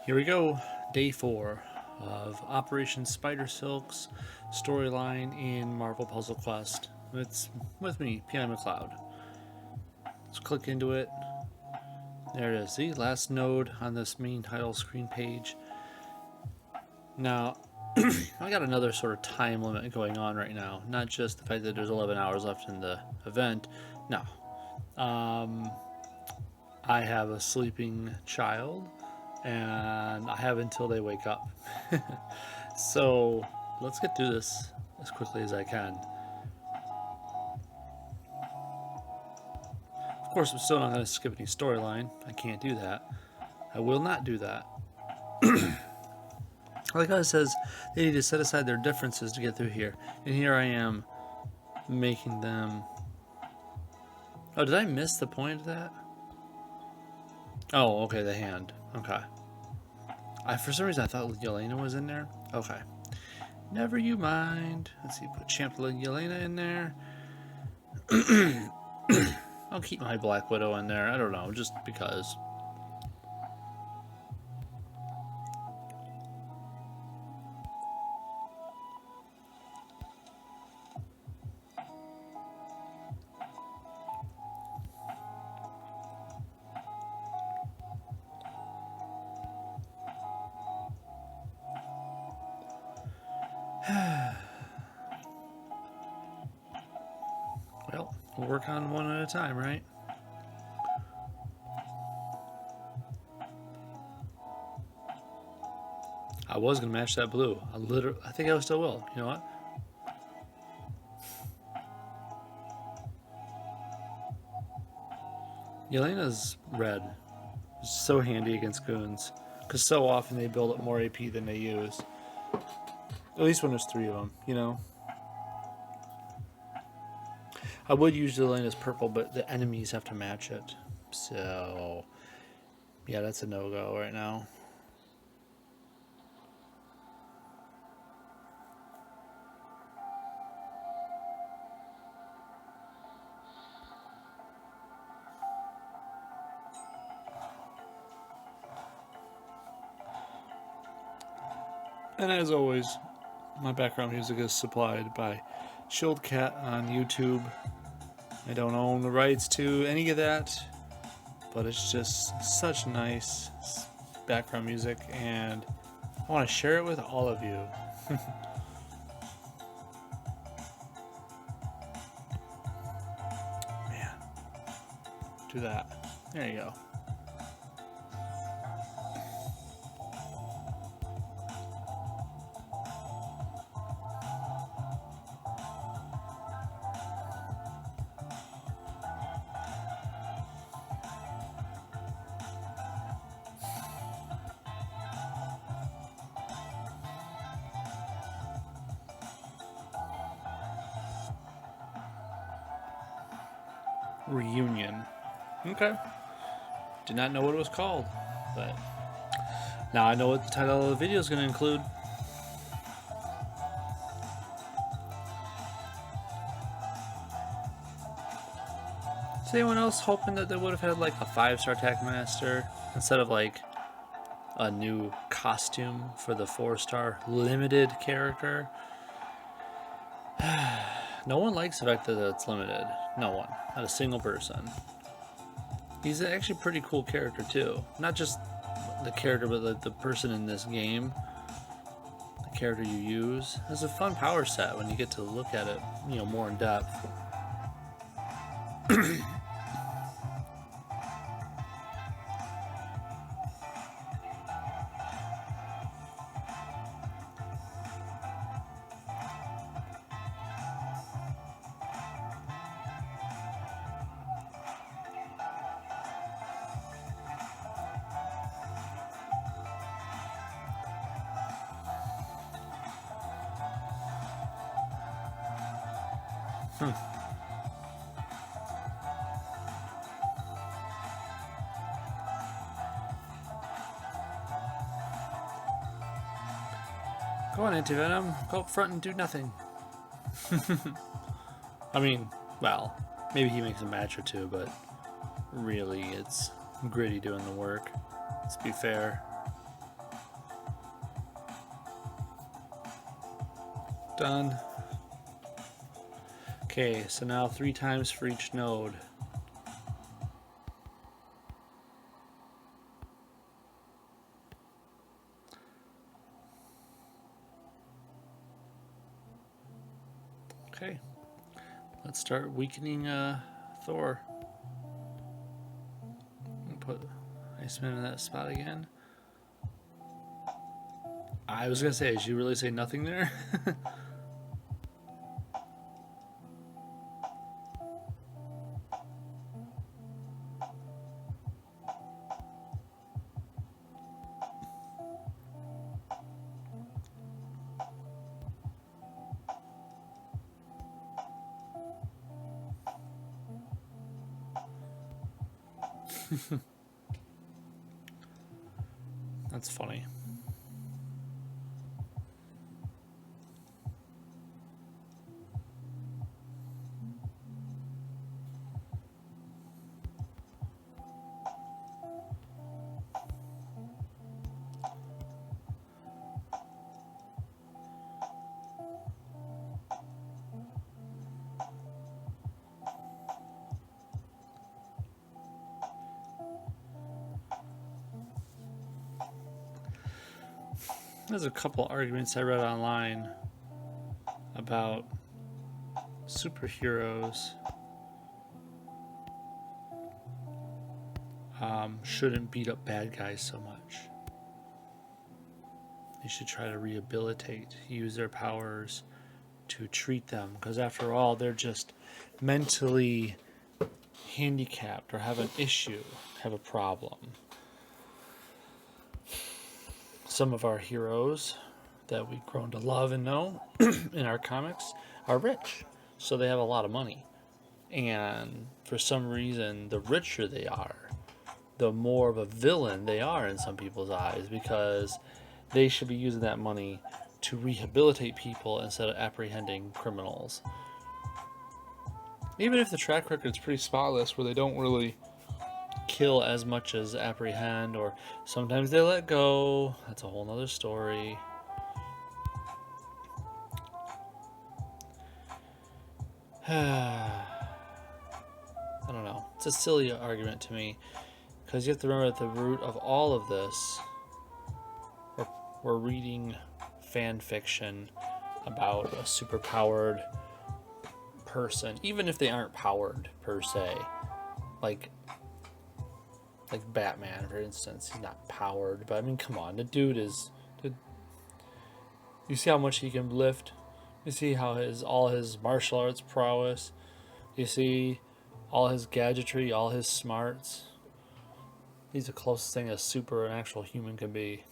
Here we go, day 4 of Operation Spider Silk's storyline in Marvel Puzzle Quest. It's with me, P.I. McLeod. Let's click into it. There it is, the last node on this main title screen page. Now, I got another sort of time limit going on right now. Not just the fact that there's 11 hours left in the event. No. I have a sleeping child, and I have until they wake up. So let's get through this as quickly as I can. Of course, I'm still not going to skip any storyline. I can't do that. I will not do that. Like I says, they need to set aside their differences to get through here. And here I am making them... Oh, did I miss the point of that? Oh, okay, the hand. Okay. For some reason I thought Yelena was in there. Okay. Never you mind. Let's see, put Champ Yelena in there. I'll keep my Black Widow in there. I don't know, just because. Well, we'll work on one at a time, right? I was gonna match that blue. I think I still will. You know what? Yelena's red is so handy against goons, because so often they build up more AP than they use. At least when there's 3 of them, you know? I would use Yelena's purple, but the enemies have to match it. So, yeah, that's a no-go right now. And as always, my background music is supplied by Chilled Cat on YouTube. I don't own the rights to any of that, but it's just such nice background music, and I want to share it with all of you. Man, do that. There you go. Reunion. Okay. Did not know what it was called, but now I know what the title of the video is going to include. Is anyone else hoping that they would have had like a 5-star Attack Master instead of like a new costume for the 4-star limited character? No one likes the fact that it's limited. No one. Not a single person. He's actually a pretty cool character too. Not just the character, but the person in this game. The character you use. It's a fun power set when you get to look at it, you know, more in depth. Go on, Anti-Venom. Go up front and do nothing. I mean, well, maybe he makes a match or two, but really it's Gritty doing the work. Let's be fair. Done. Okay, so now 3 times for each node. Okay, let's start weakening Thor. Put Iceman in that spot again. I was gonna say, did you really say nothing there? That's funny. There's a couple arguments I read online about superheroes shouldn't beat up bad guys so much. They should try to rehabilitate, use their powers to treat them, because after all, they're just mentally handicapped or have an issue, have a problem. Some of our heroes that we've grown to love and know in our comics are rich, so they have a lot of money. And for some reason, the richer they are, the more of a villain they are in some people's eyes, because they should be using that money to rehabilitate people instead of apprehending criminals. Even if the track record is pretty spotless, where they don't really kill as much as apprehend, or sometimes they let go, that's a whole nother story. I don't know. It's a silly argument to me, because you have to remember at the root of all of this, we're reading fan fiction about a superpowered person, even if they aren't powered per se. Like Batman, for instance, he's not powered, but I mean, come on, the dude is. You see how much he can lift. You see how all his martial arts prowess. You see all his gadgetry, all his smarts. He's the closest thing a super an actual human can be.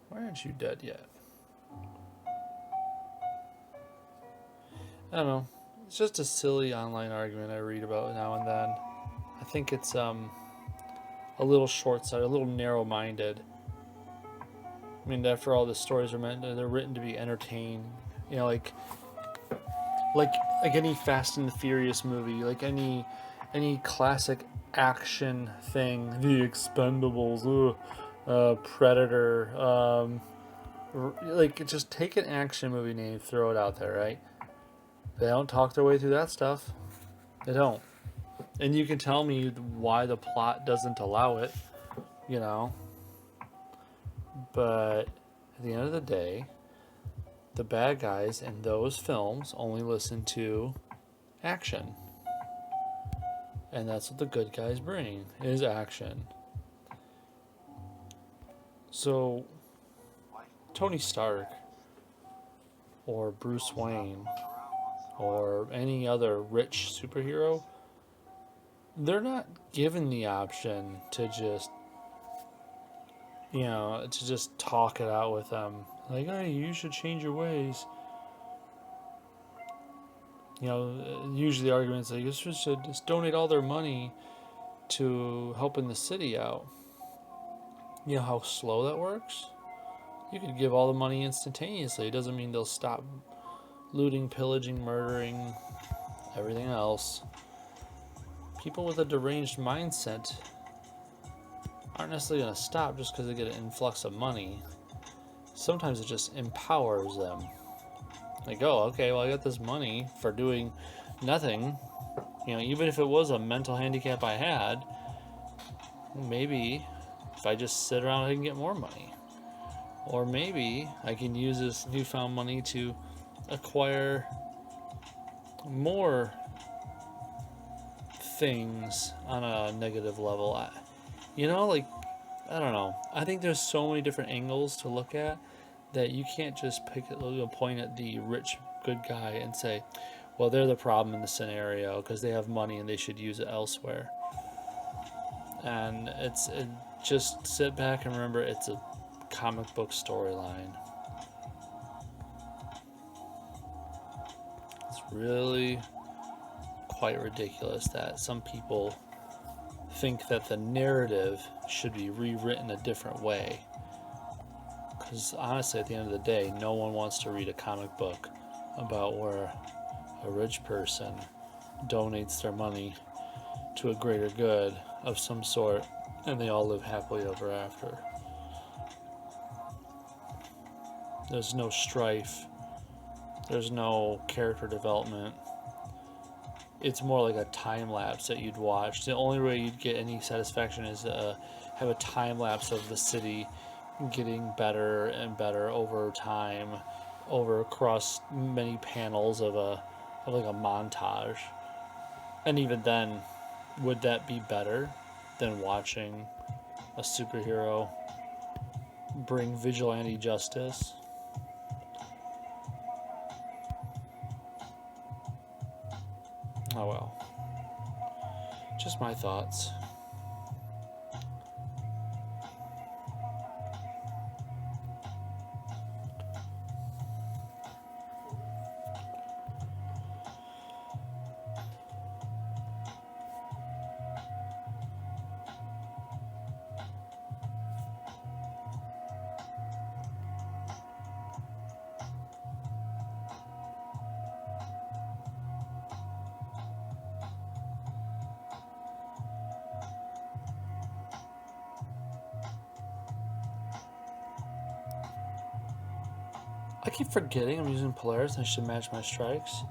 Why aren't you dead yet? I don't know. It's just a silly online argument I read about now and then. I think it's a little short-sighted, a little narrow-minded. I mean, after all, the stories they're written to be entertained. You know, like any Fast and the Furious movie, like any classic action thing, The Expendables, Predator, like just take an action movie name, throw it out there, right? They don't talk their way through that stuff. They don't. And you can tell me why the plot doesn't allow it, you know. But at the end of the day, the bad guys in those films only listen to action. And that's what the good guys bring, is action. So, Tony Stark, or Bruce Wayne, or any other rich superhero, they're not given the option to just, talk it out with them. Like, hey, you should change your ways. Usually the argument's like, this should just donate all their money to helping the city out. You know how slow that works? You could give all the money instantaneously. It doesn't mean they'll stop looting, pillaging, murdering, everything else. people with a deranged mindset aren't necessarily going to stop just because they get an influx of money. Sometimes it just empowers them. Like, oh, okay, well, I got this money for doing nothing. You know, even if it was a mental handicap I had, maybe if I just sit around, I can get more money. Or maybe I can use this newfound money to acquire more things on a negative level. I don't know. I think there's so many different angles to look at that you can't just point at the rich good guy and say, well, they're the problem in the scenario because they have money and they should use it elsewhere. And just sit back and remember it's a comic book storyline. It's really quite ridiculous that some people think that the narrative should be rewritten a different way. Because honestly, at the end of the day, no one wants to read a comic book about where a rich person donates their money to a greater good of some sort and they all live happily ever after. There's no strife. There's no character development. It's more like a time lapse that you'd watch. The only way you'd get any satisfaction is to have a time lapse of the city getting better and better over time, across many panels of like a montage. And even then, would that be better than watching a superhero bring vigilante justice? Oh well. Just my thoughts. I keep forgetting I'm using Polaris and I should match my strikes.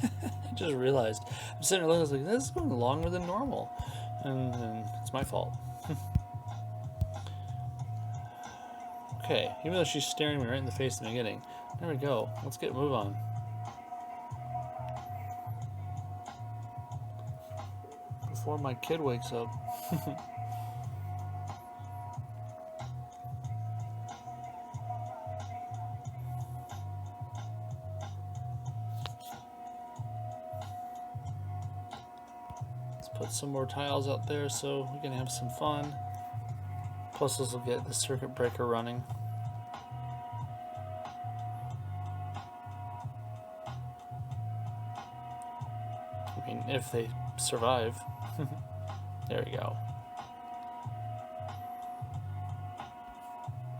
I just realized. I'm sitting there looking, I was like, this is going longer than normal. And it's my fault. Okay, even though she's staring me right in the face in the beginning. There we go. Let's get a move on. Before my kid wakes up. Put some more tiles out there so we can have some fun. Plus this will get the circuit breaker running. I mean, if they survive. There we go.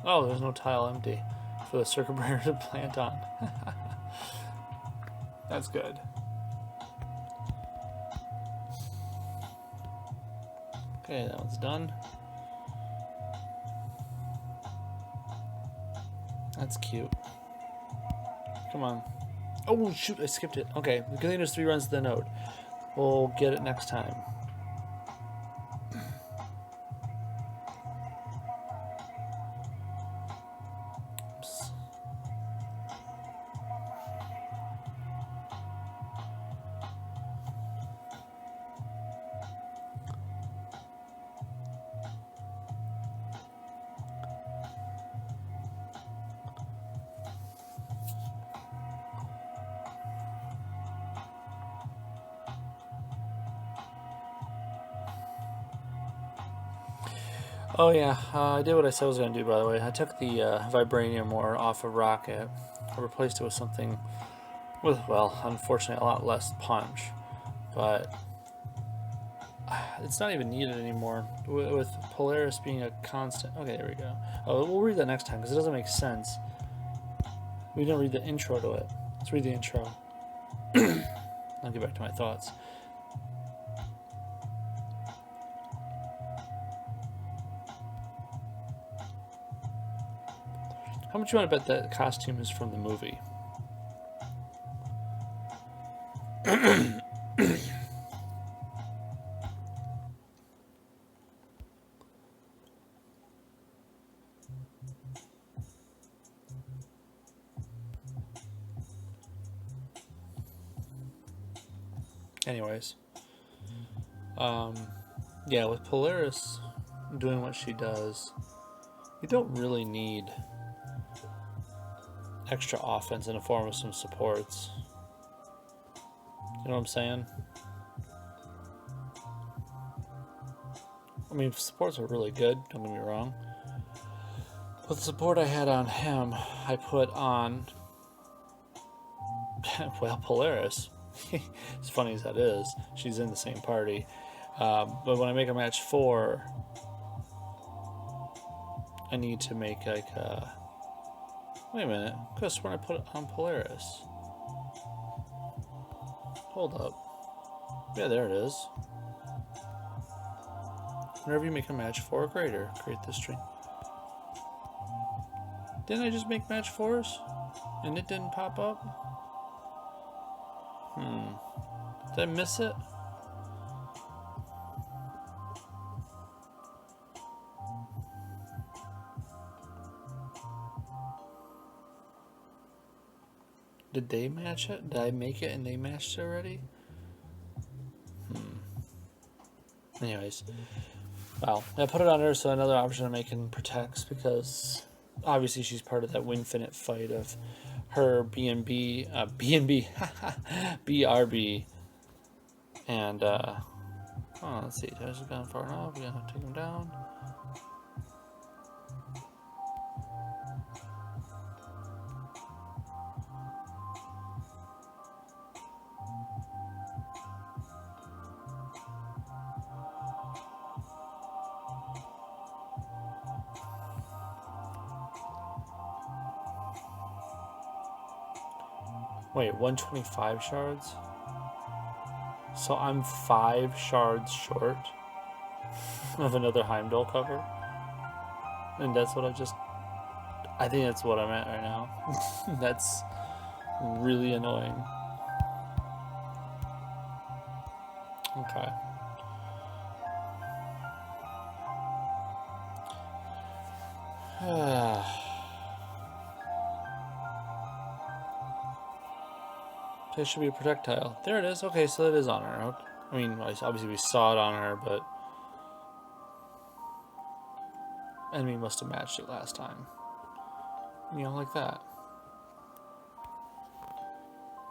Oh, there's no tile empty for the circuit breaker to plant on. That's good. Okay, that one's done. That's cute. Come on. Oh, shoot, I skipped it. Okay, the good thing there's 3 runs to the node. We'll get it next time. Oops. Oh yeah, I did what I said I was going to do, by the way. I took the vibranium ore off a rocket. I replaced it with something with, well, unfortunately a lot less punch. But it's not even needed anymore with Polaris being a constant. Okay, there we go. Oh, we'll read that next time because it doesn't make sense. We didn't read the intro to it. Let's read the intro. I'll get back to my thoughts. How much you want to bet that costume is from the movie? Anyways, yeah, with Polaris doing what she does, you don't really need extra offense in the form of some supports. You know what I'm saying? I mean, supports are really good, don't get me wrong. But the support I had on him, I put on, well, Polaris. As funny as that is, she's in the same party. But when I make a match 4, I need to make like a... Wait a minute, I could have sworn I put it on Polaris. Hold up. Yeah, there it is. Whenever you make a match 4 or greater, create this string. Didn't I just make match 4s? And it didn't pop up? Did I miss it? Did they match it? Did I make it and they matched it already? Anyways. Well, I put it on her, so another option I'm making protects, because obviously she's part of that Winfinite fight of her BRB, and let's see, has it gone far enough? We're gonna take him down. Wait, 125 shards? So I'm 5 shards short of another Heimdall cover? And that's what I think that's what I'm at right now. That's really annoying. Okay. There should be a projectile. There it is. Okay, so it is on her. I mean, obviously we saw it on her, but enemy must have matched it last time. You know, like that.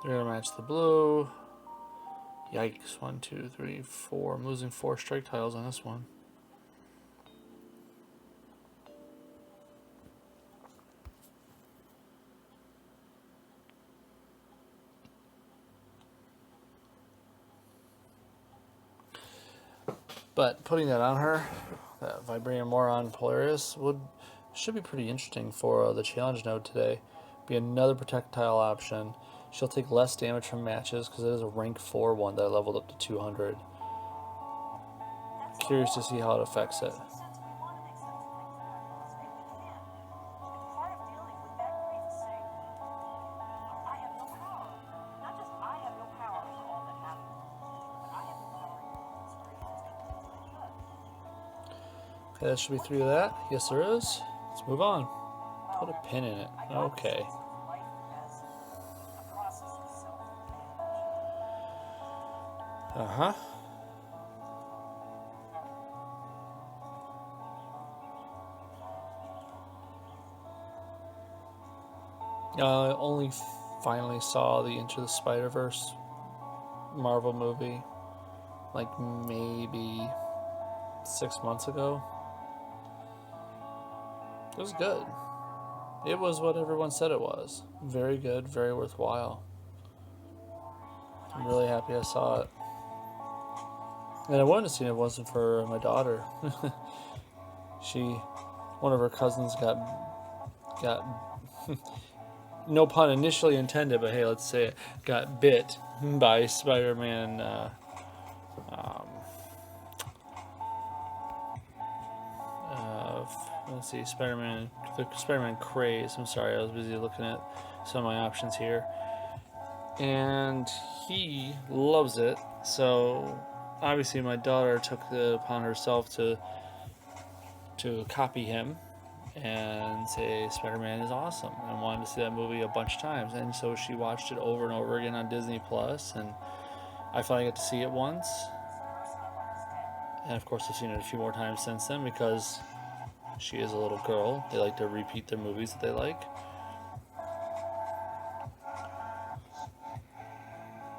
They're gonna match the blue. Yikes. 1, 2, 3, 4. I'm losing 4 strike tiles on this one. But putting that on her, that Vibranium more on Polaris, should be pretty interesting for the challenge node today. Be another projectile option. She'll take less damage from matches because it is a rank 4 one that I leveled up to 200. Curious to see how it affects it. Okay, that should be 3 of that. Yes, there is. Let's move on. Put a pin in it. Okay. Uh-huh. I only finally saw the Into the Spider-Verse Marvel movie like maybe 6 months ago. It was good. It was what everyone said it was. Very good, very worthwhile. I'm really happy I saw it. And I wouldn't have seen it if it wasn't for my daughter. One of her cousins got no pun initially intended, but hey, let's say it, got bit by Spider-Man have, let's see, Spider-Man, the Spider-Man Craze. I'm sorry, I was busy looking at some of my options here. And he loves it, so obviously my daughter took it upon herself to copy him and say Spider-Man is awesome and wanted to see that movie a bunch of times. And so she watched it over and over again on Disney Plus, and I finally got to see it once. And of course I've seen it a few more times since then because she is a little girl. They like to repeat their movies that they like.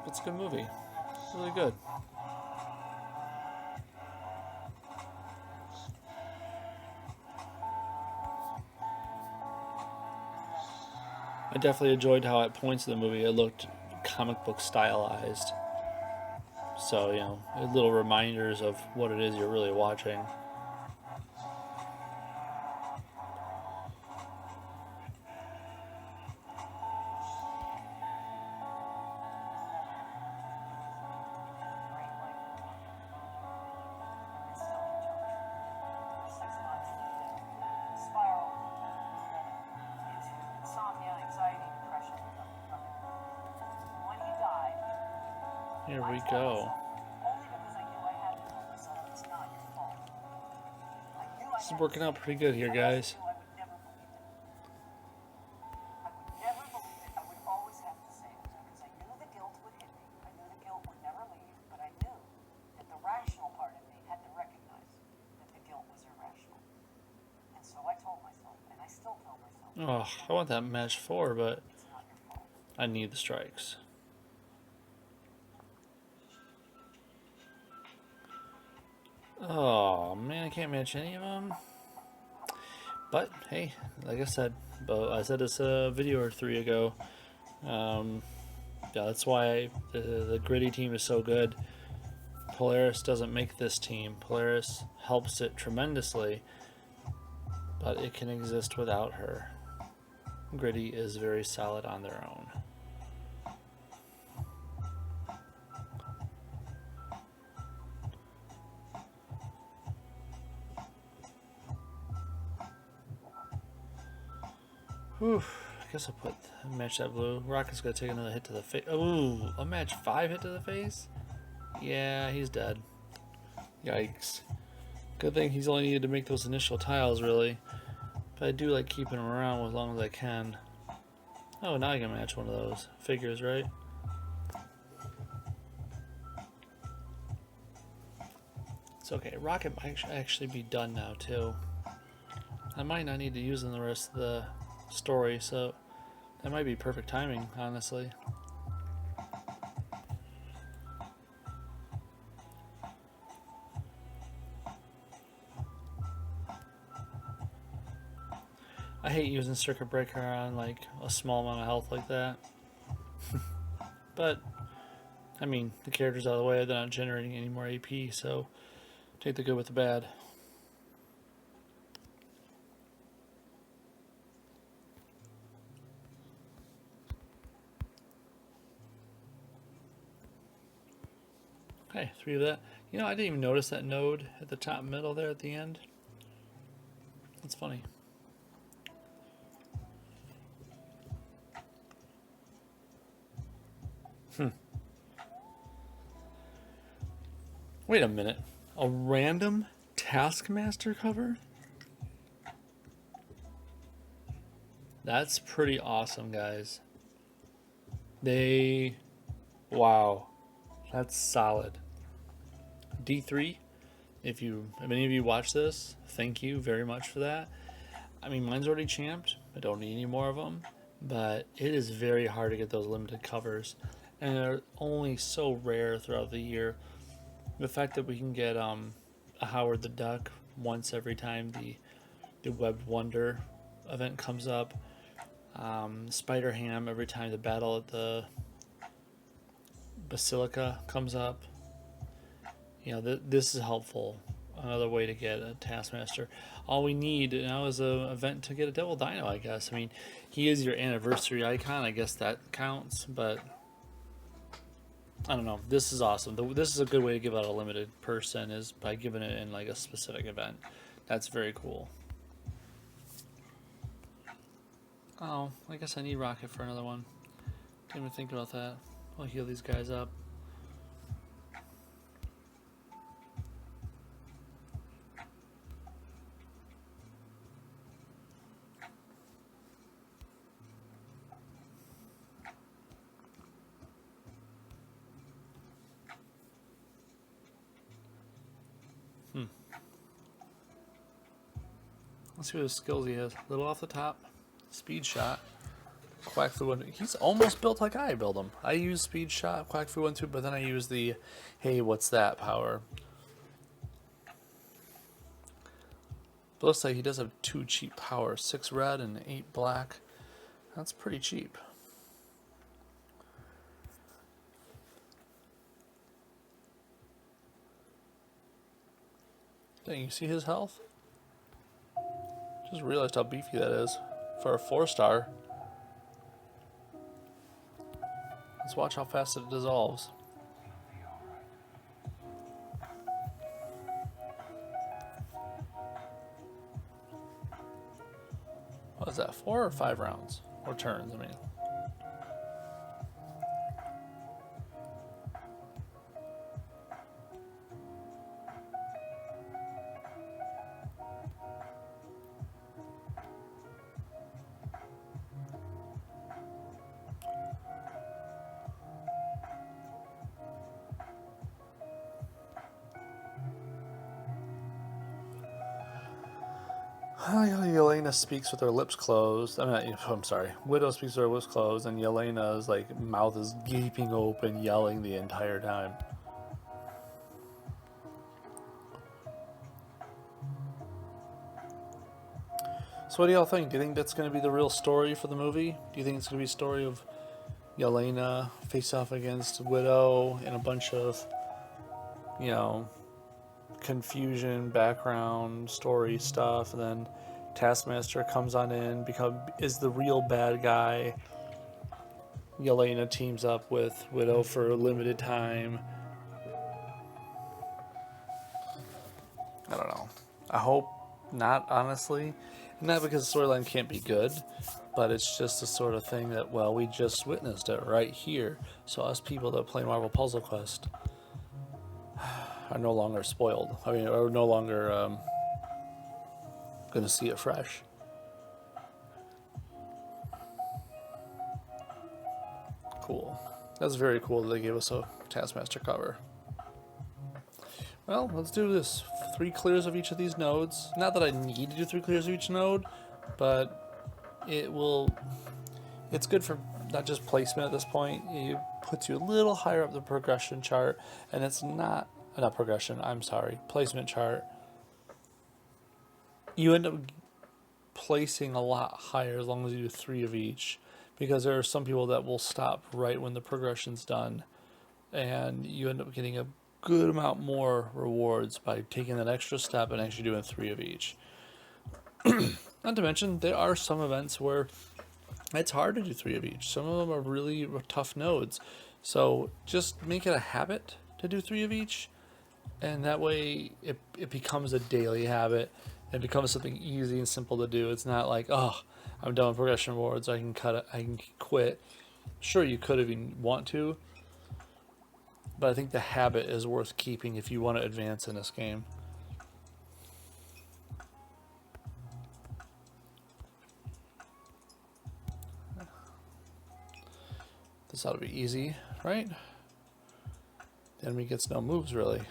It's a good movie. It's really good. I definitely enjoyed how at points in the movie it looked comic book stylized. So, you know, little reminders of what it is you're really watching. Here we go. This is working out pretty good here, guys. Oh, I want that match 4, but I need the strikes. Oh, man, I can't match any of them. But, hey, like I said this a video or 3 ago. Yeah, that's why the gritty team is so good. Polaris doesn't make this team. Polaris helps it tremendously, but it can exist without her. Gritty is very solid on their own. Whew. I guess I'll match that blue. Rocket's gonna take another hit to the face. Ooh, a match 5 hit to the face? Yeah, he's dead. Yikes. Good thing he's only needed to make those initial tiles, really. But I do like keeping him around as long as I can. Oh, now I can match one of those. Figures, right? It's okay. Rocket might actually be done now, too. I might not need to use him the rest of the story, so that might be perfect timing, honestly. I hate using Circuit Breaker on like a small amount of health like that. But I mean, the character's out of the way, they're not generating any more AP, so take the good with the bad. Okay, 3 of that. You know, I didn't even notice that node at the top middle there at the end. That's funny. Wait a minute. A random Taskmaster cover? That's pretty awesome, guys. Wow. That's solid. D3, if any of you watch this, thank you very much for that. I mean, mine's already champed. I don't need any more of them. But it is very hard to get those limited covers. And they're only so rare throughout the year. The fact that we can get a Howard the Duck once every time the Webbed Wonder event comes up. Spider Ham every time the battle at the Basilica comes up. You know, this is helpful. Another way to get a Taskmaster. All we need now is an event to get a Devil Dino, I guess. I mean, he is your anniversary icon. I guess that counts, but I don't know. This is awesome. This is a good way to give out a limited person is by giving it in like a specific event. That's very cool. Oh, I guess I need rocket for another one. Didn't even think about that. I'll heal these guys up. Let's see what his skills he has. Little off the top. Speed shot. Quack Flu 1. He's almost built like I build him. I use speed shot, Quack Flu 1 2, but then I use the hey, what's that power. But looks like he does have 2 cheap powers, 6 red and 8 black. That's pretty cheap. Dang, you see his health? Just realized how beefy that is for a 4-star. Let's watch how fast it dissolves. What is that, 4 or 5 rounds? Or turns, I mean. Yelena speaks with her lips closed. I'm sorry. Widow speaks with her lips closed, and Yelena's like mouth is gaping open, yelling the entire time. So what do y'all think? Do you think that's going to be the real story for the movie? Do you think it's going to be a story of Yelena face off against Widow and a bunch of, you know, confusion, background, story stuff, and then Taskmaster comes on in, is the real bad guy. Yelena teams up with Widow for a limited time. I don't know. I hope not, honestly. Not because the storyline can't be good, but it's just the sort of thing that, well, we just witnessed it right here. So us people that play Marvel Puzzle Quest are no longer spoiled. I mean, are no longer going to see it fresh. Cool. That's very cool that they gave us a Taskmaster cover. Well, let's do this. 3 clears of each of these nodes. Not that I need to do 3 clears of each node, but it's good for not just placement at this point. It puts you a little higher up the progression chart, and it's not progression, I'm sorry, placement chart. You end up placing a lot higher as long as you do 3 of each, because there are some people that will stop right when the progression's done, and you end up getting a good amount more rewards by taking that extra step and actually doing 3 of each. Not to mention, there are some events where it's hard to do 3 of each. Some of them are really tough nodes, so just make it a habit to do 3 of each, and that way it becomes a daily habit. It becomes something easy and simple to do. It's not like, oh, I'm done with progression rewards, I can cut it, I can quit. Sure, you could if you want to, but I think the habit is worth keeping if you want to advance in this game. This ought to be easy, right? The enemy gets no moves, really.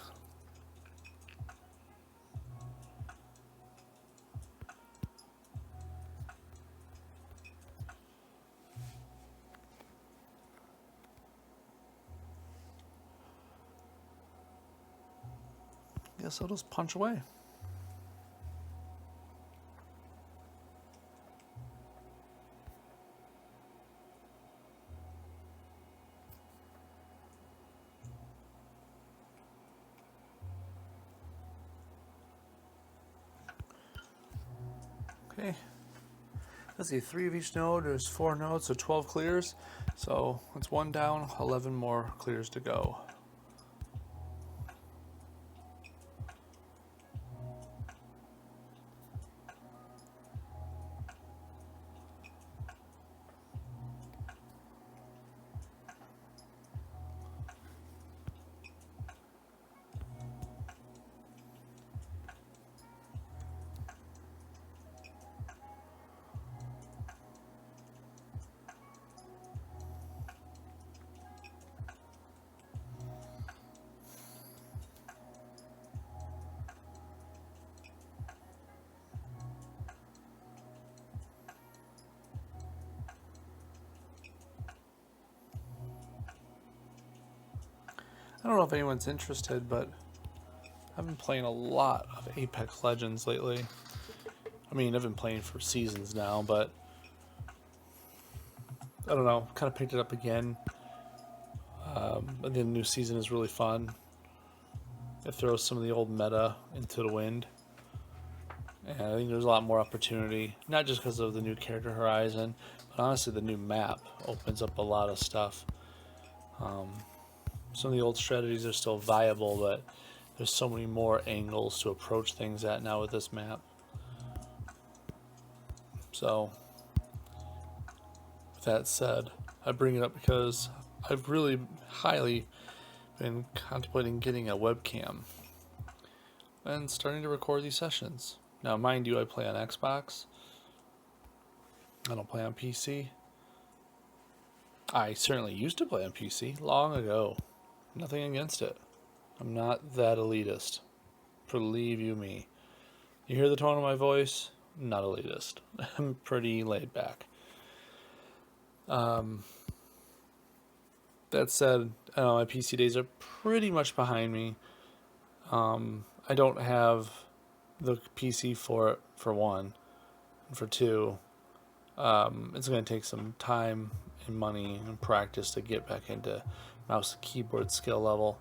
Guess I'll just punch away. Okay. Let's see, 3 of each node. There's 4 nodes, so 12 clears. So it's 1 down, 11 more clears to go. I don't know if anyone's interested, but I've been playing a lot of Apex Legends lately. I mean, I've been playing for seasons now, but I don't know, kind of picked it up again. The new season is really fun. It throws some of the old meta into the wind. And I think there's a lot more opportunity, not just because of the new character horizon, but honestly the new map opens up a lot of stuff. Some of the old strategies are still viable, but there's so many more angles to approach things at now with this map. So, with that said, I bring it up because I've really highly been contemplating getting a webcam and starting to record these sessions. Now, mind you, I play on Xbox. I don't play on PC. I certainly used to play on PC long ago. Nothing against it. I'm not that elitist. Believe you me. You hear the tone of my voice? Not elitist. I'm pretty laid back. That said, my PC days are pretty much behind me. I don't have the PC for it, for one. And for two, it's going to take some time and money and practice to get back into mouse and keyboard skill level.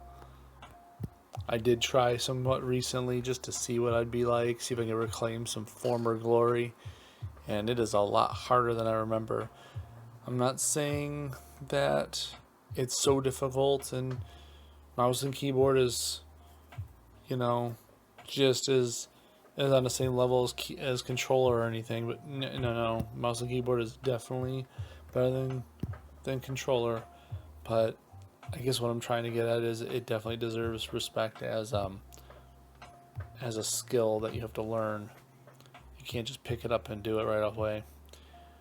I did try somewhat recently just to see what I'd be like, see if I can reclaim some former glory, and it is a lot harder than I remember. I'm not saying that it's so difficult and mouse and keyboard is, just as on the same level as controller or anything, but no, mouse and keyboard is definitely better than controller. But I guess what I'm trying to get at is it definitely deserves respect as a skill that you have to learn. You can't just pick it up and do it right away.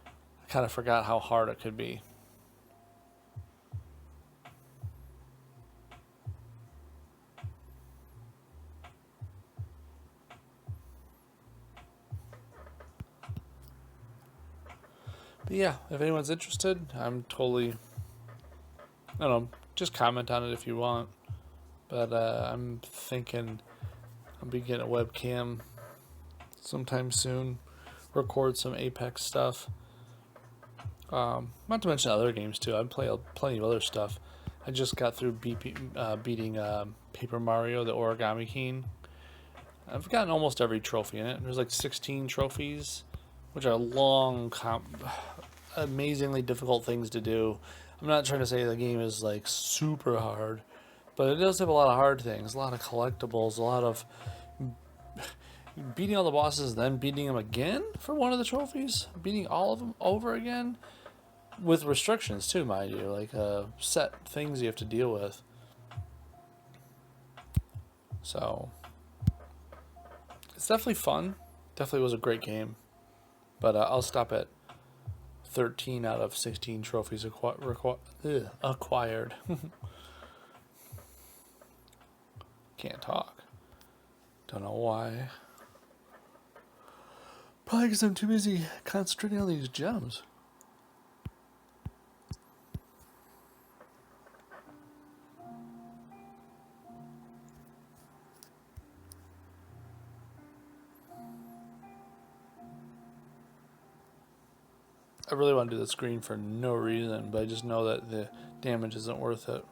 I kind of forgot how hard it could be. But yeah, if anyone's interested, I'm totally, I don't know, just comment on it if you want. But I'm thinking I'll be getting a webcam sometime soon, record some Apex stuff. Not to mention other games too. I play plenty of other stuff. I just got through beating Paper Mario, the Origami King. I've gotten almost every trophy in it. There's like 16 trophies, which are long, amazingly difficult things to do. I'm not trying to say the game is like super hard, but it does have a lot of hard things, a lot of collectibles, a lot of beating all the bosses, then beating them again for one of the trophies, beating all of them over again, with restrictions too, mind you, like set things you have to deal with. So it's definitely fun. Definitely was a great game. But I'll stop at 13 out of 16 trophies acquired. Can't talk. Don't know why. Probably because I'm too busy concentrating on these gems. I really want to do the screen for no reason, but I just know that the damage isn't worth it.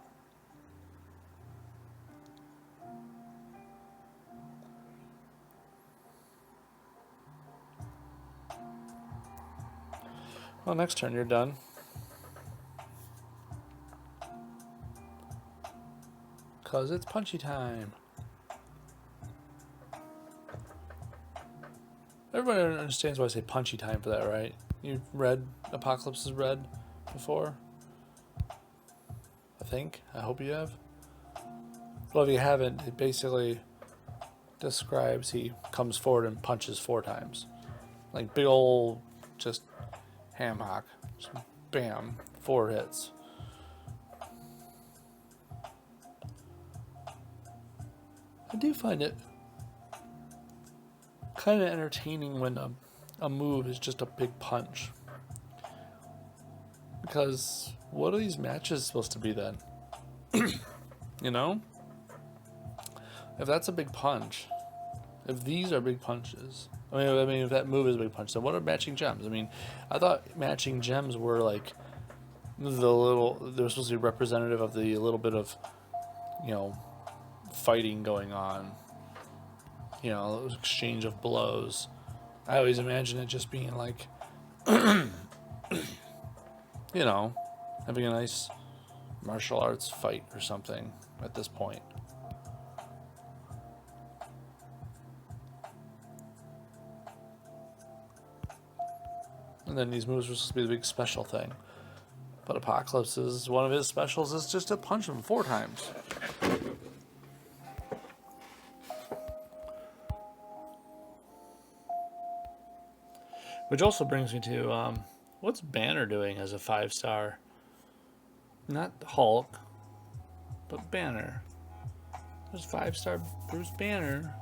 Well, next turn you're done. Because it's punchy time. Everybody understands why I say punchy time for that, right? You've read Apocalypse's Red before? I think. I hope you have. Well, if you haven't, it basically describes he comes forward and punches 4 times. Like big old, just ham hock. Just bam, 4 hits. I do find it kind of entertaining when a move is just a big punch. Because what are these matches supposed to be then? You know? if that's a big punch, if these are big punches, I mean, if that move is a big punch, then what are matching gems? I mean, I thought matching gems were like they're supposed to be representative of the little bit of, you know, fighting going on, you know, exchange of blows. I always imagine it just being like, you know, having a nice martial arts fight or something at this point. And then these moves are supposed to be the big special thing. But Apocalypse's, one of his specials is just to punch him 4 times. Which also brings me to, what's Banner doing as a 5-star? Not Hulk, but Banner. There's 5-star Bruce Banner,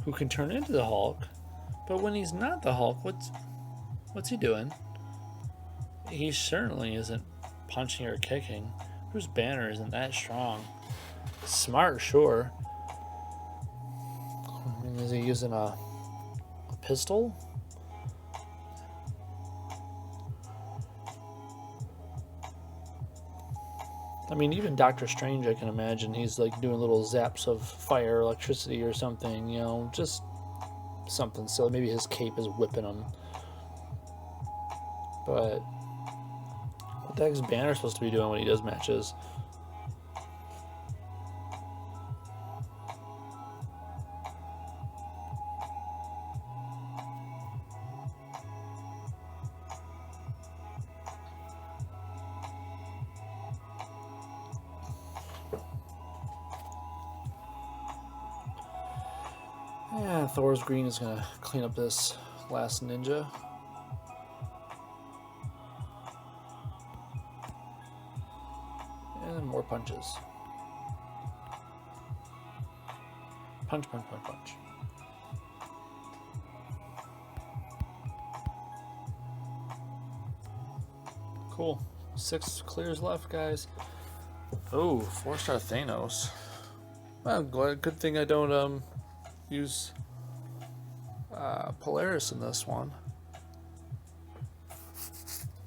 who can turn into the Hulk, but when he's not the Hulk, what's he doing? He certainly isn't punching or kicking. Bruce Banner isn't that strong. Smart, sure. I mean, is he using a pistol? I mean, even Doctor Strange, I can imagine he's like doing little zaps of fire, electricity, or something, you know, just something silly. Maybe his cape is whipping him. But what the heck is Banner supposed to be doing when he does matches? Yeah, Thor's green is going to clean up this last ninja. And more punches. Punch, punch, punch, punch. Cool. 6 clears left, guys. Oh, 4-star Thanos. Well, good thing I don't use Polaris in this one.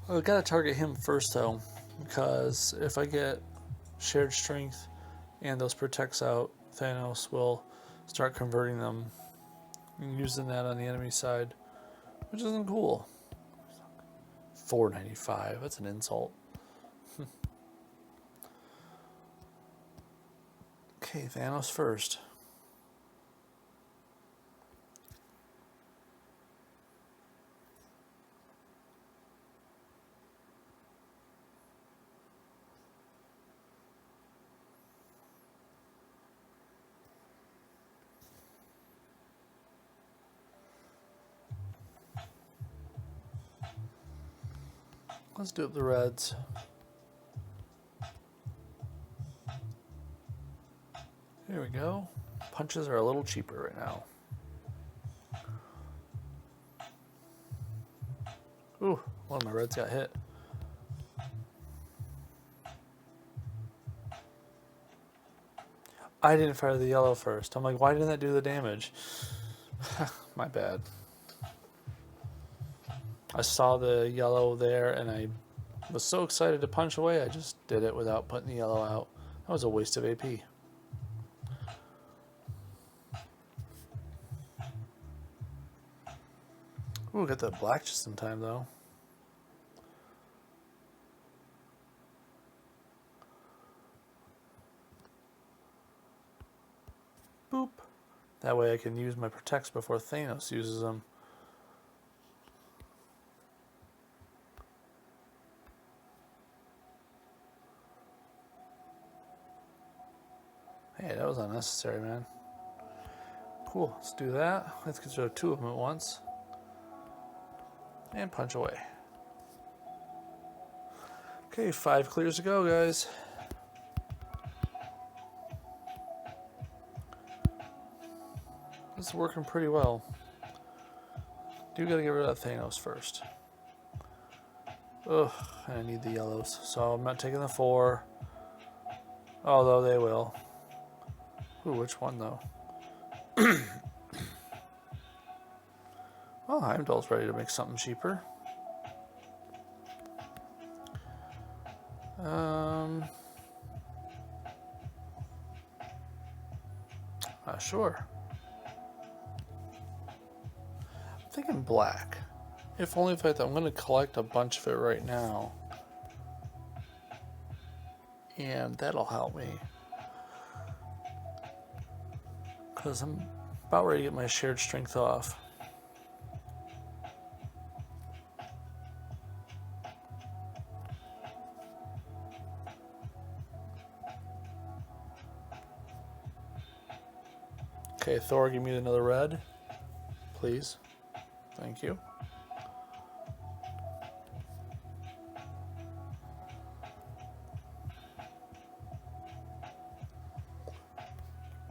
I gotta target him first though, because if I get shared strength and those protects out, Thanos will start converting them and using that on the enemy side, which isn't cool. 495, that's an insult. Okay, Thanos first. Let's do up the reds. There we go. Punches are a little cheaper right now. Ooh, one of my reds got hit. I didn't fire the yellow first. I'm like, why didn't that do the damage? My bad. I saw the yellow there and I was so excited to punch away, I just did it without putting the yellow out. That was a waste of AP. Ooh, got that black just in time though. Boop. That way I can use my protects before Thanos uses them. Hey, that was unnecessary, man. Cool, let's do that. Let's get rid of 2 of them at once. And punch away. Okay, 5 clears to go, guys. This is working pretty well. Do gotta get rid of that Thanos first. Ugh, I need the yellows, so I'm not taking the 4. Although they will. Ooh, which one though? Well, Heimdall's ready to make something cheaper. Sure. I'm thinking black. If only if I'm going to collect a bunch of it right now. And that'll help me. Because I'm about ready to get my shared strength off. Okay, Thor, give me another red. Please. Thank you.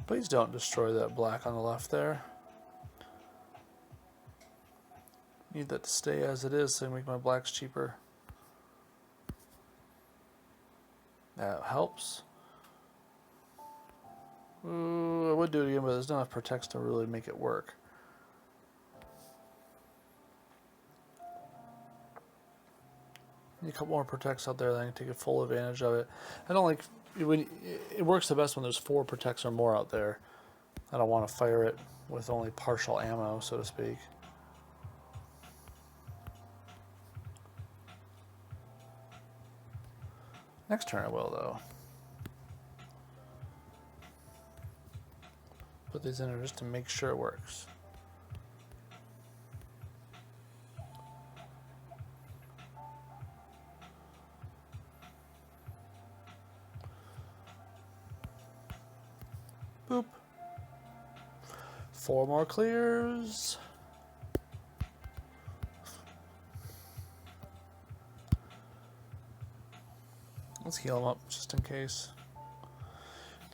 Please don't destroy that black on the left there. Need that to stay as it is so I can make my blacks cheaper. That helps. Ooh, I would do it again, but there's not enough protects to really make it work. Need a couple more protects out there that I can take full advantage of it. I don't like when it works the best when there's 4 protects or more out there. I don't want to fire it with only partial ammo, so to speak. Next turn I will, though. Put these in there just to make sure it works. Boop. 4 more clears. Let's heal him up just in case.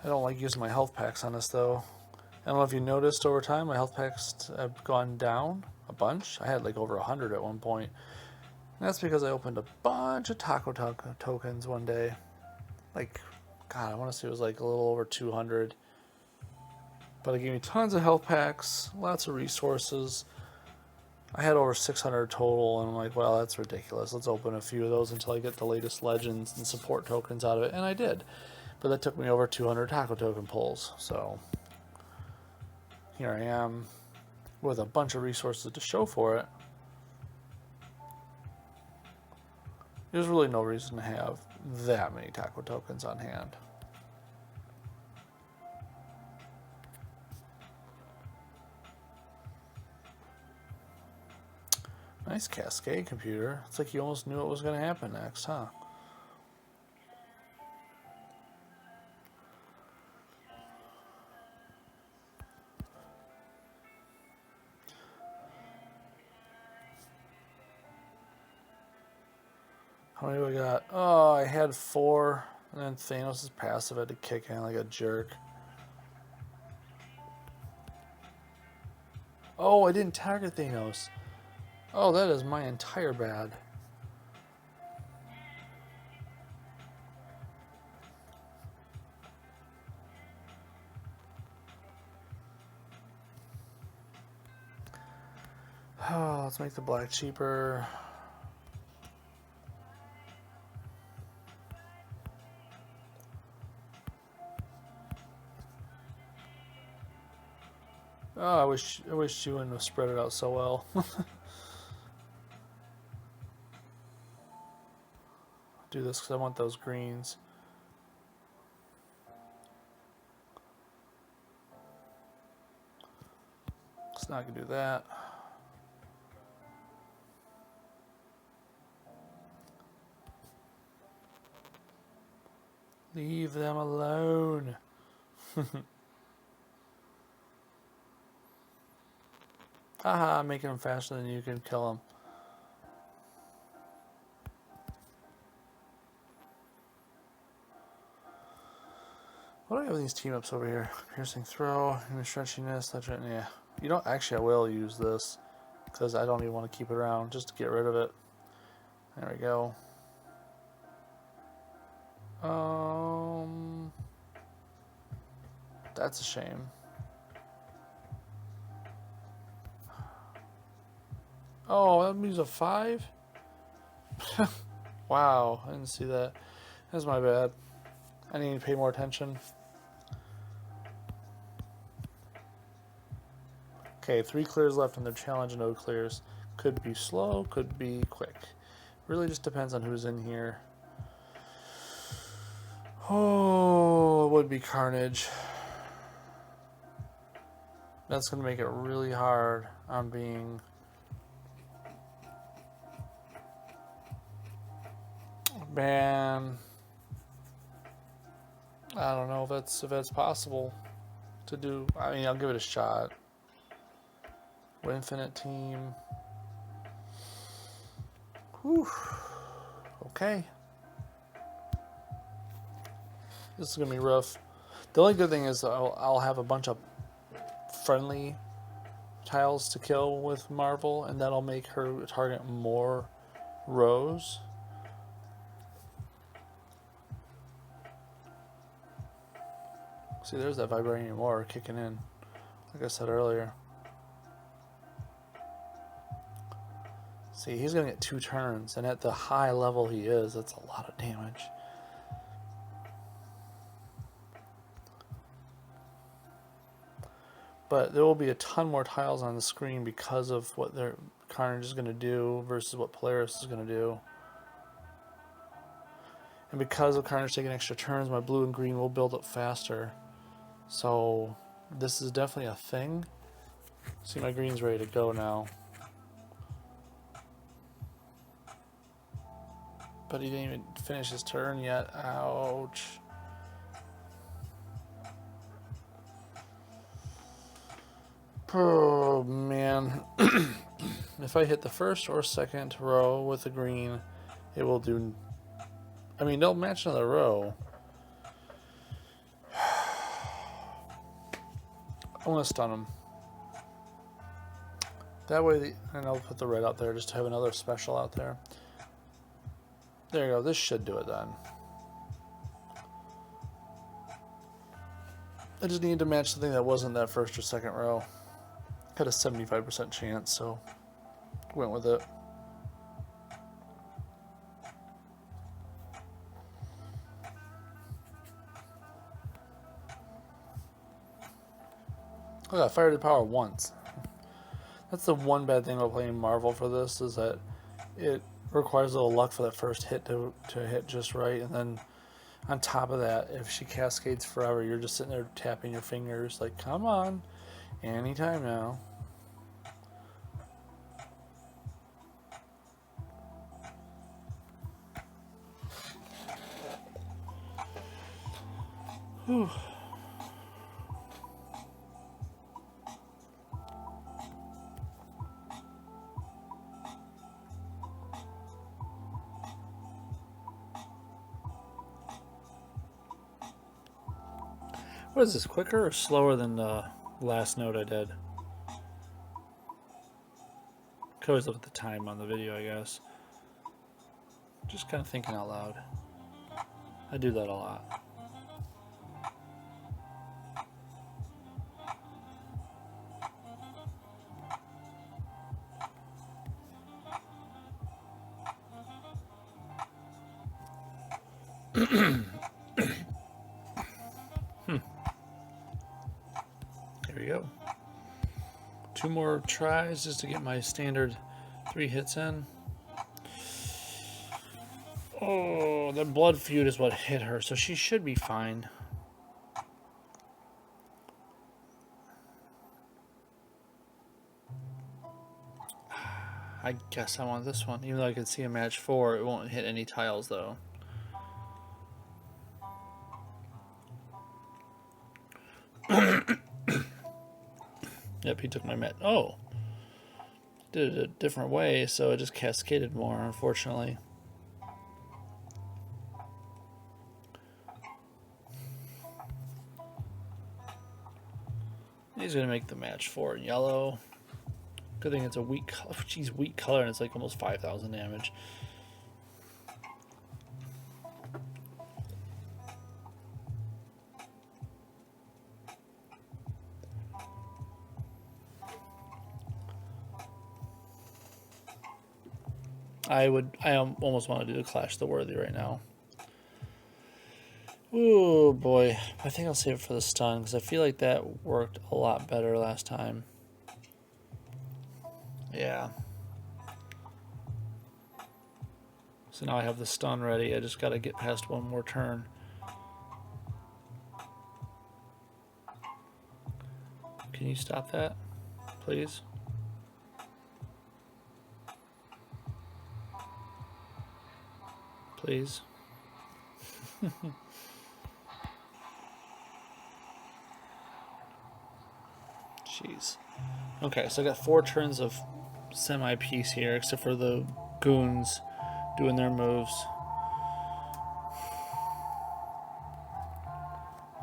I don't like using my health packs on this though. I don't know if you noticed over time my health packs have gone down a bunch. I had like over 100 at one point. And that's because I opened a bunch of taco tokens one day. Like, God, I want to say it was like a little over 200. But it gave me tons of health packs, lots of resources. I had over 600 total, and I'm like, well, that's ridiculous. Let's open a few of those until I get the latest legends and support tokens out of it. And I did. But that took me over 200 taco token pulls. So here I am with a bunch of resources to show for it. There's really no reason to have that many taco tokens on hand. Nice cascade, computer. It's like you almost knew what was going to happen next, huh? How many do I got? Oh, I had 4, and then Thanos' passive had to kick in like a jerk. Oh, I didn't target Thanos. Oh, that is my entire bad. Oh, let's make the black cheaper. Oh, I wish you wouldn't have spread it out so well. Do this because I want those greens. It's not gonna do that. Leave them alone. Haha, making them faster than you can kill them. What do I have in these team ups over here? Piercing throw, stretchiness, yeah. You know, actually I will use this because I don't even want to keep it around just to get rid of it. There we go. That's a shame. Oh, that means a 5? Wow, I didn't see that. That's my bad. I need to pay more attention. Okay, 3 clears left in their challenge, no clears. Could be slow, could be quick. Really just depends on who's in here. Oh, it would be Carnage. That's going to make it really hard on being... Man, I don't know if that's possible to do. I mean, I'll give it a shot. Infinite team. Whew. Okay. This is gonna be rough. The only good thing is I'll have a bunch of friendly tiles to kill with Marvel, and that'll make her target more rows. See, there's that vibranium ore kicking in, like I said earlier. See, he's gonna get 2 turns, and at the high level he is, that's a lot of damage. But there will be a ton more tiles on the screen because of what their Carnage is gonna do versus what Polaris is gonna do. And because of Carnage taking extra turns, my blue and green will build up faster. So this is definitely a thing. See, my green's ready to go now. But he didn't even finish his turn yet. Ouch. Oh, man. If I hit the first or second row with the green, it will do... I mean, they'll match another row. I'm going to stun him. That way, and I'll put the red out there just to have another special out there. There you go. This should do it then. I just needed to match something that wasn't that first or second row. Had a 75% chance, so went with it. Oh, I fired the power once. That's the one bad thing about playing Marvel for this, is that it requires a little luck for that first hit to hit just right, and then on top of that, if she cascades forever, you're just sitting there tapping your fingers like, come on, anytime now. Whew. What is this, quicker or slower than the last note I did? Could always look at the time on the video, I guess. Just kind of thinking out loud. I do that a lot. There we go. 2 more tries just to get my standard 3 hits in. Oh, the blood feud is what hit her, so she should be fine. I guess I want this one. Even though I can see a match 4, it won't hit any tiles though. Yep, he took my match. Oh! Did it a different way, so it just cascaded more, unfortunately. He's gonna make the match 4 in yellow. Good thing it's a weak color. Geez, weak color, and it's like almost 5,000 damage. I almost want to do the Clash the Worthy right now. Ooh, boy. I think I'll save it for the stun, because I feel like that worked a lot better last time. Yeah. So now I have the stun ready. I just got to get past one more turn. Can you stop that, please? Please. Jeez. Okay, so I got 4 turns of semi-peace here, except for the goons doing their moves.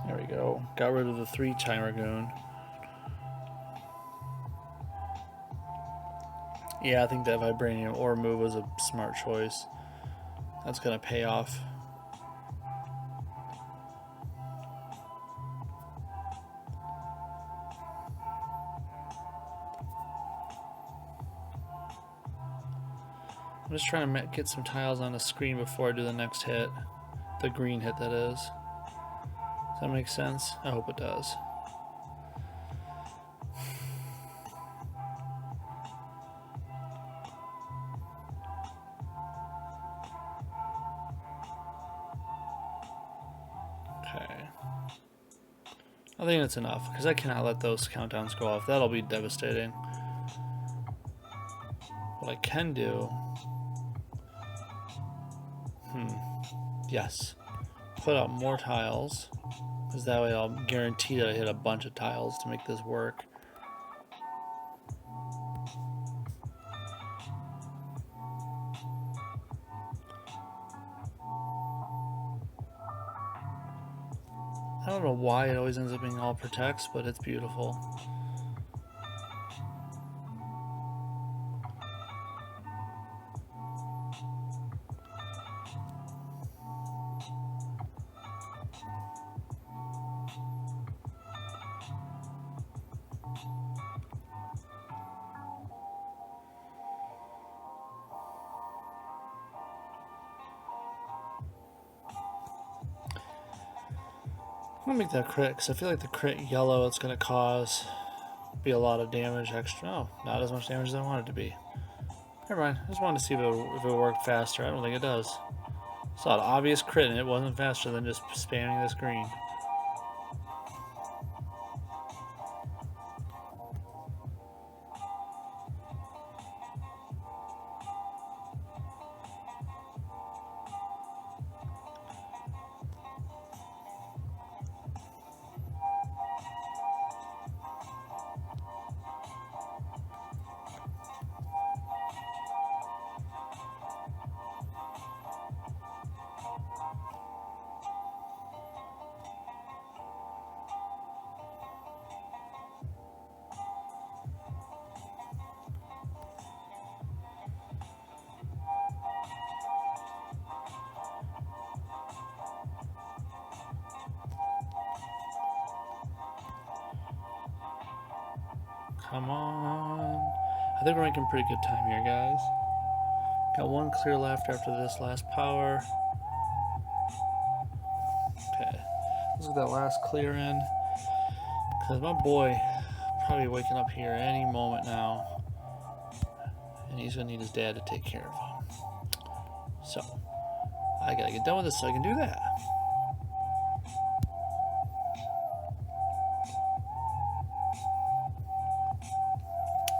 There we go. Got rid of the 3-timer goon. Yeah, I think that Vibranium ore move was a smart choice. That's going to pay off. I'm just trying to get some tiles on the screen before I do the next hit. The green hit, that is. Does that make sense? I hope it does. Okay. I think that's enough, because I cannot let those countdowns go off. That'll be devastating. What I can do... Yes. Put up more tiles, because that way I'll guarantee that I hit a bunch of tiles to make this work. I don't know why it always ends up being all protects, but it's beautiful. I'm gonna make that crit, because I feel like the crit yellow it's gonna cause be a lot of damage extra. Oh, not as much damage as I want it to be. Never mind, I just wanted to see if it worked faster. I don't think it does. Saw an obvious crit and it wasn't faster than just spamming this green. Come on. I think we're making pretty good time here, guys. Got 1 clear left after this last power. Okay. Let's get that last clear in. Because my boy probably waking up here any moment now. And he's going to need his dad to take care of him. So, I got to get done with this so I can do that.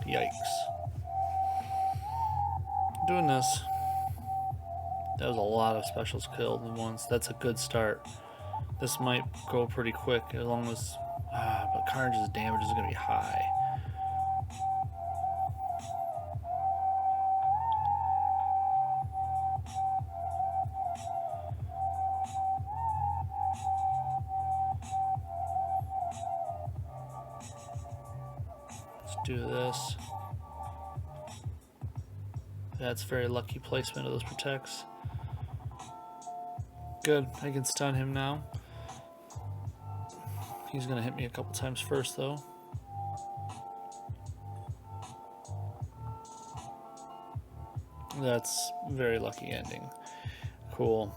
Yikes. Doing this. That was a lot of specials killed at once. That's a good start. This might go pretty quick as long as... but Carnage's damage is going to be high. Let's do this. That's very lucky placement of those protects. Good, I can stun him now. He's gonna hit me a couple times first though. That's very lucky ending. Cool.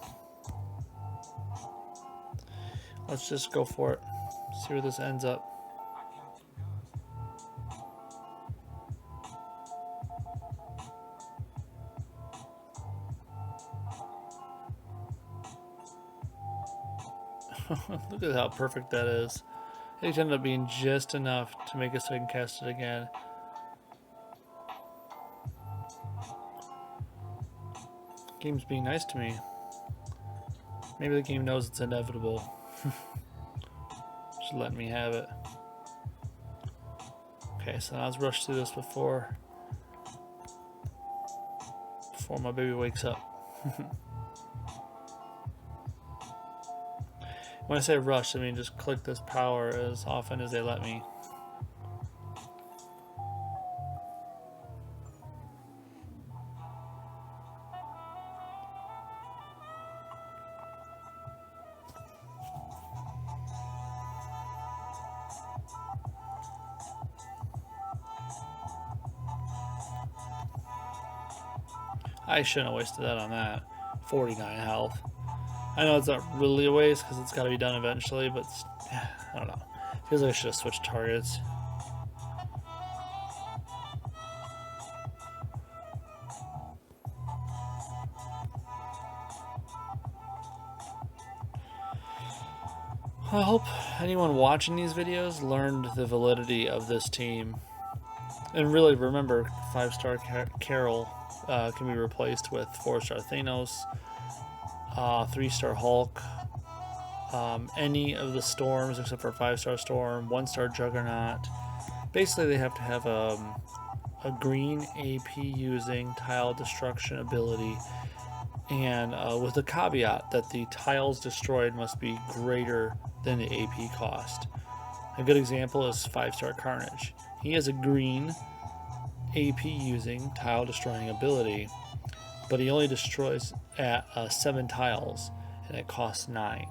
Let's just go for it. See where this ends up. Look at how perfect that is. It ended up being just enough to make it so I can cast it again. Game's being nice to me. Maybe the game knows it's inevitable. Just letting me have it. Okay, so now let's rush through this before my baby wakes up. When I say rush, I mean just click this power as often as they let me. I shouldn't have wasted that on that. 49 health. I know it's not really a waste because it's got to be done eventually, but I don't know. Feels like I should have switched targets. I hope anyone watching these videos learned the validity of this team. And really remember, 5-star Carol can be replaced with 4-star Thanos, 3-star Hulk, any of the storms except for 5-star Storm, 1-star Juggernaut. Basically, they have to have a green AP using tile destruction ability, and with the caveat that the tiles destroyed must be greater than the AP cost. A good example is 5-star Carnage. He has a green AP using tile destroying ability, but he only destroys at 7 tiles, and it costs 9.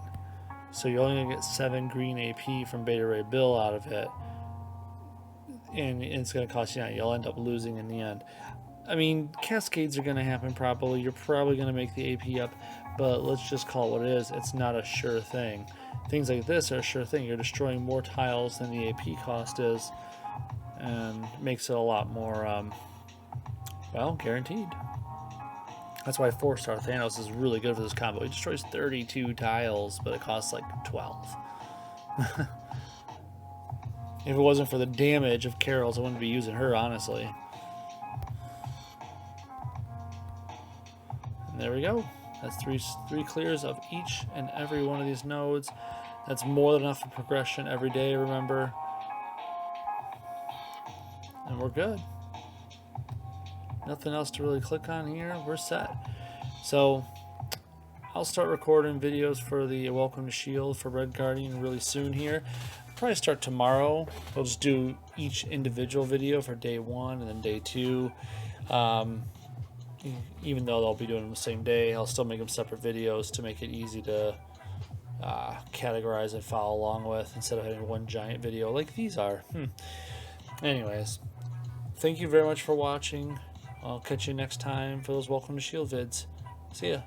So you're only going to get 7 green AP from Beta Ray Bill out of it, and it's going to cost you 9. You'll end up losing in the end. I mean, cascades are going to happen probably. You're probably going to make the AP up, but let's just call it what it is. It's not a sure thing. Things like this are a sure thing. You're destroying more tiles than the AP cost is, and makes it a lot more, well, guaranteed. That's why 4-star Thanos is really good for this combo. He destroys 32 tiles, but it costs like 12. If it wasn't for the damage of Carol's, I wouldn't be using her, honestly. And there we go. That's three clears of each and every one of these nodes. That's more than enough for progression every day, remember. And we're good. Nothing else to really click on here. We're set. So I'll start recording videos for the Welcome to S.C.I.E.L.D. for Red Guardian really soon here. I'll probably start tomorrow. We'll just do each individual video for day 1 and then day 2. Even though they'll be doing them the same day, I'll still make them separate videos to make it easy to categorize and follow along with instead of having one giant video like these are. Anyways, thank you very much for watching. I'll catch you next time for those Welcome to S.C.I.E.L.D. vids. See ya.